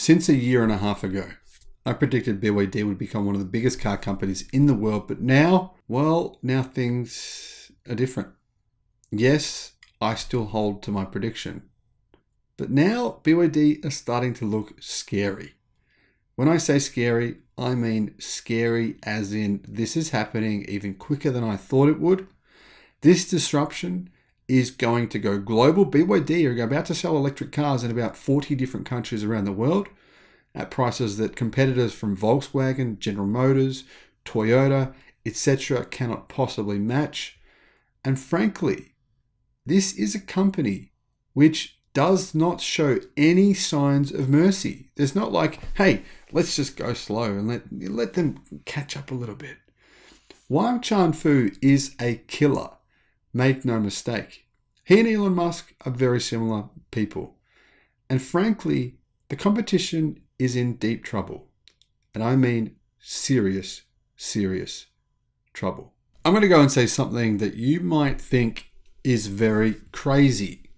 Since a year and a half ago, I predicted BYD would become one of the biggest car companies in the world, but now things are different. Yes, I still hold to my prediction, but now BYD are starting to look scary. When I say scary, I mean scary as in this is happening even quicker than I thought it would. This disruption is going to go global. BYD are about to sell electric cars in about 40 different countries around the world at prices that competitors from Volkswagen, General Motors, Toyota, etc. cannot possibly match. And frankly, this is a company which does not show any signs of mercy. There's not like, hey, let's just go slow and let them catch up a little bit. Wang Chuanfu is a killer. Make no mistake. He and Elon Musk are very similar people. And frankly, the competition is in deep trouble. And I mean serious, serious trouble. I'm going to go and say something that you might think is very crazy,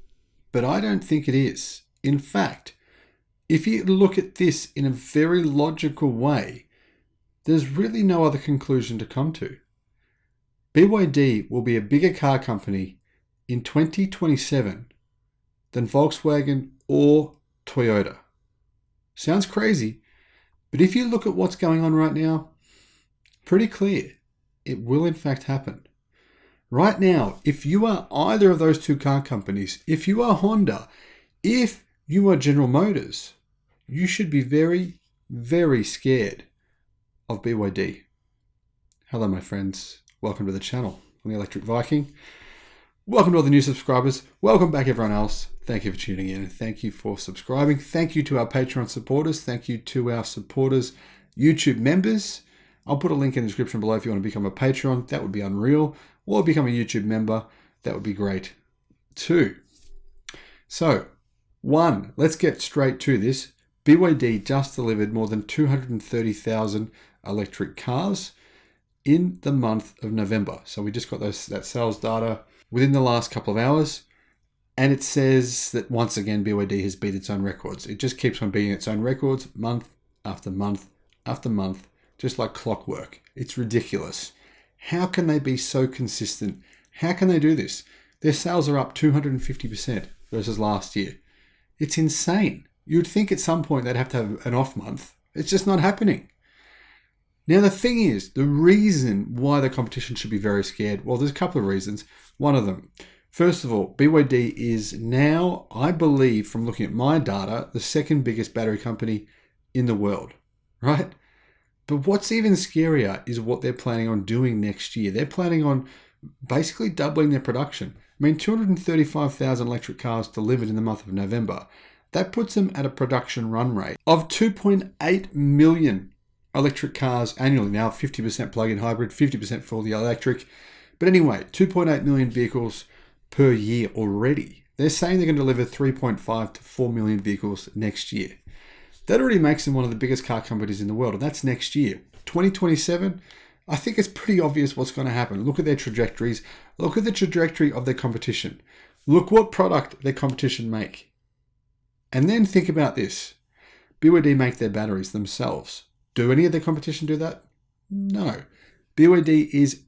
but I don't think it is. In fact, if you look at this in a very logical way, there's really no other conclusion to come to. BYD will be a bigger car company in 2027 than Volkswagen or Toyota. Sounds crazy, but if you look at what's going on right now, pretty clear. It will in fact happen. Right now, if you are either of those two car companies, if you are Honda, if you are General Motors, you should be very, very scared of BYD. Hello, my friends. Welcome to the channel. I'm the Electric Viking. Welcome to all the new subscribers. Welcome back, everyone else. Thank you for tuning in and thank you for subscribing. Thank you to our Patreon supporters. Thank you to our supporters, YouTube members. I'll put a link in the description below if you want to become a Patreon. That would be unreal. Or become a YouTube member. That would be great too. So, one, let's get straight to this. BYD just delivered more than 230,000 electric cars in the month of November. So we just got that sales data within the last couple of hours. And it says that once again, BYD has beat its own records. It just keeps on beating its own records month after month after month, just like clockwork. It's ridiculous. How can they be so consistent? How can they do this? Their sales are up 250% versus last year. It's insane. You'd think at some point they'd have to have an off month. It's just not happening. Now, the thing is, the reason why the competition should be very scared, well, there's a couple of reasons. One of them, first of all, BYD is now, I believe, from looking at my data, the second biggest battery company in the world, right? But what's even scarier is what they're planning on doing next year. They're planning on basically doubling their production. I mean, 235,000 electric cars delivered in the month of November. That puts them at a production run rate of 2.8 million electric cars annually. Now, 50% plug-in hybrid, 50% fully electric. But anyway, 2.8 million vehicles per year already. They're saying they're going to deliver 3.5 to 4 million vehicles next year. That already makes them one of the biggest car companies in the world, and that's next year. 2027, I think it's pretty obvious what's going to happen. Look at their trajectories. Look at the trajectory of their competition. Look what product their competition make. And then think about this. BYD make their batteries themselves. Do any of their competition do that? No. BYD is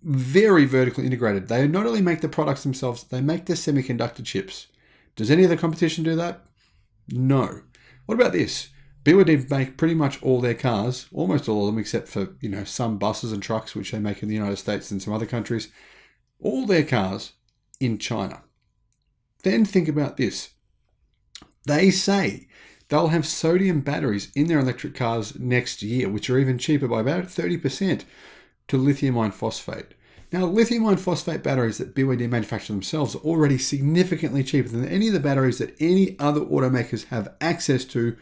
very vertically integrated. They not only make the products themselves, they make the semiconductor chips. Does any of the competition do that? No. What about this? BYD make pretty much all their cars, almost all of them, except for, some buses and trucks, which they make in the United States and some other countries. All their cars in China. Then think about this. They say they'll have sodium batteries in their electric cars next year, which are even cheaper by about 30% to lithium iron phosphate. Now, lithium iron phosphate batteries that BYD manufacture themselves are already significantly cheaper than any of the batteries that any other automakers have access to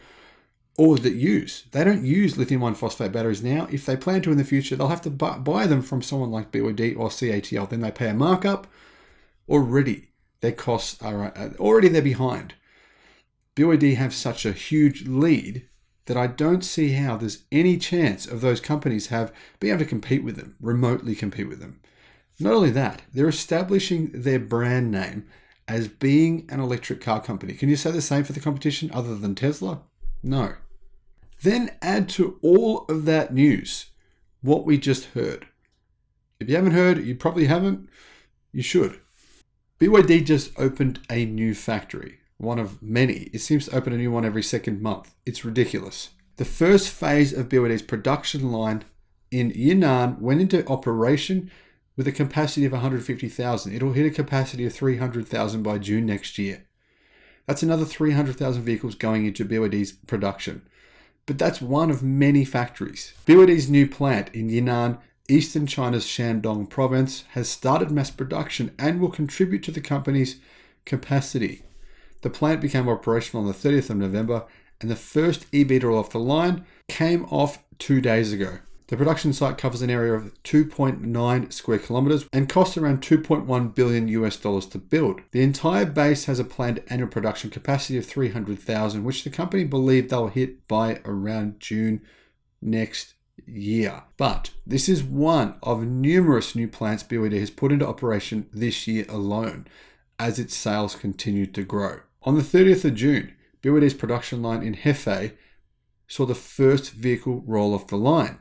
or that use. They don't use lithium iron phosphate batteries now. If they plan to in the future, they'll have to buy them from someone like BYD or CATL. Then they pay a markup. Already, their costs are they're behind. BYD have such a huge lead that I don't see how there's any chance of those companies being able to compete with them, remotely compete with them. Not only that, they're establishing their brand name as being an electric car company. Can you say the same for the competition other than Tesla? No. Then add to all of that news what we just heard. If you haven't heard, you probably haven't. You should. BYD just opened a new factory, one of many. It seems to open a new one every second month. It's ridiculous. The first phase of BYD's production line in Yunnan went into operation with a capacity of 150,000. It'll hit a capacity of 300,000 by June next year. That's another 300,000 vehicles going into BYD's production. But that's one of many factories. BYD's new plant in Yunnan, eastern China's Shandong province, has started mass production and will contribute to the company's capacity. The plant became operational on the 30th of November, and the first EV to roll off the line came off 2 days ago. The production site covers an area of 2.9 square kilometers and costs around $2.1 billion to build. The entire base has a planned annual production capacity of 300,000, which the company believe they'll hit by around June next year. But this is one of numerous new plants BYD has put into operation this year alone, as its sales continue to grow. On the 30th of June, BYD's production line in Hefei saw the first vehicle roll off the line.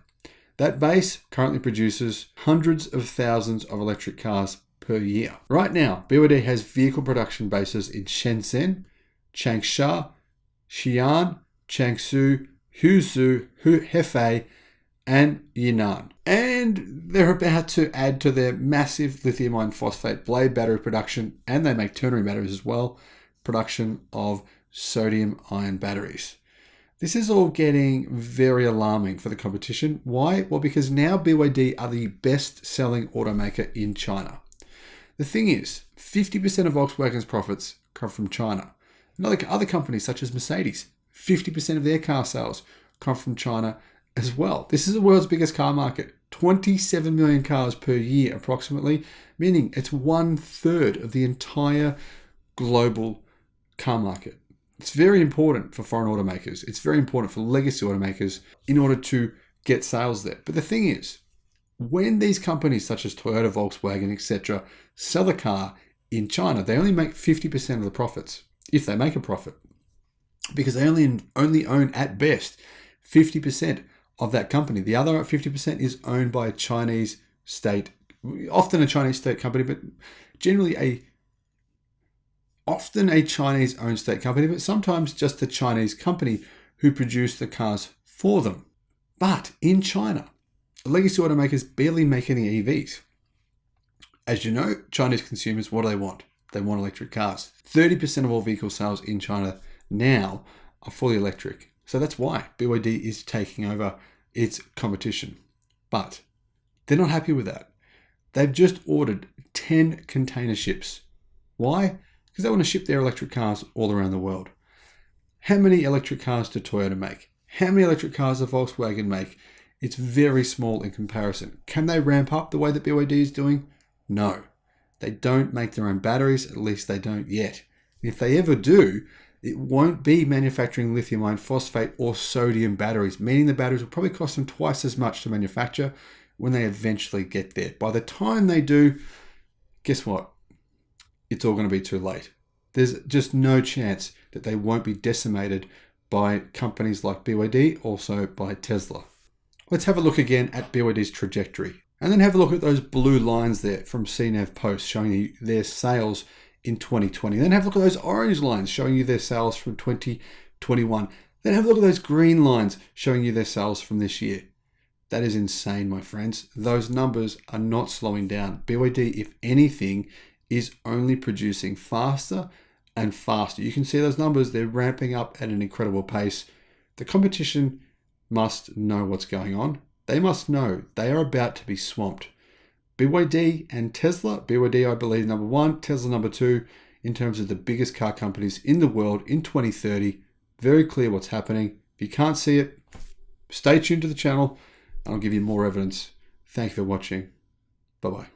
That base currently produces hundreds of thousands of electric cars per year. Right now, BYD has vehicle production bases in Shenzhen, Changsha, Xi'an, Jiangsu, Huzhou, Hefei, and Yunnan. And they're about to add to their massive lithium iron phosphate blade battery production, and they make ternary batteries as well, production of sodium ion batteries. This is all getting very alarming for the competition. Why? Well, because now BYD are the best-selling automaker in China. The thing is, 50% of Volkswagen's profits come from China. And like other companies such as Mercedes, 50% of their car sales come from China as well. This is the world's biggest car market. 27 million cars per year approximately, meaning it's 1/3 of the entire global car market. It's very important for foreign automakers. It's very important for legacy automakers in order to get sales there. But the thing is, when these companies such as Toyota, Volkswagen, etc. sell a car in China, they only make 50% of the profits, if they make a profit, because they only own at best 50% of that company. The other 50% is owned by a Chinese state, often a Chinese state company, but generally often a Chinese-owned state company, but sometimes just a Chinese company who produce the cars for them. But in China, legacy automakers barely make any EVs. As you know, Chinese consumers, what do they want? They want electric cars. 30% of all vehicle sales in China now are fully electric. So that's why BYD is taking over its competition. But they're not happy with that. They've just ordered 10 container ships. Why? Because they want to ship their electric cars all around the world. How many electric cars do Toyota make? How many electric cars does Volkswagen make? It's very small in comparison. Can they ramp up the way that BYD is doing? No. They don't make their own batteries, at least they don't yet. If they ever do, it won't be manufacturing lithium iron phosphate or sodium batteries, meaning the batteries will probably cost them twice as much to manufacture when they eventually get there. By the time they do, guess what? It's all going to be too late. There's just no chance that they won't be decimated by companies like BYD, also by Tesla. Let's have a look again at BYD's trajectory. And then have a look at those blue lines there from CNAV Post showing you their sales in 2020. Then have a look at those orange lines showing you their sales from 2021. Then have a look at those green lines showing you their sales from this year. That is insane, my friends. Those numbers are not slowing down. BYD, if anything, is only producing faster and faster. You can see those numbers, they're ramping up at an incredible pace. The competition must know what's going on. They must know they are about to be swamped. BYD and Tesla, BYD I believe number 1, Tesla number 2, in terms of the biggest car companies in the world in 2030. Very clear what's happening. If you can't see it, stay tuned to the channel and I'll give you more evidence. Thank you for watching. Bye-bye.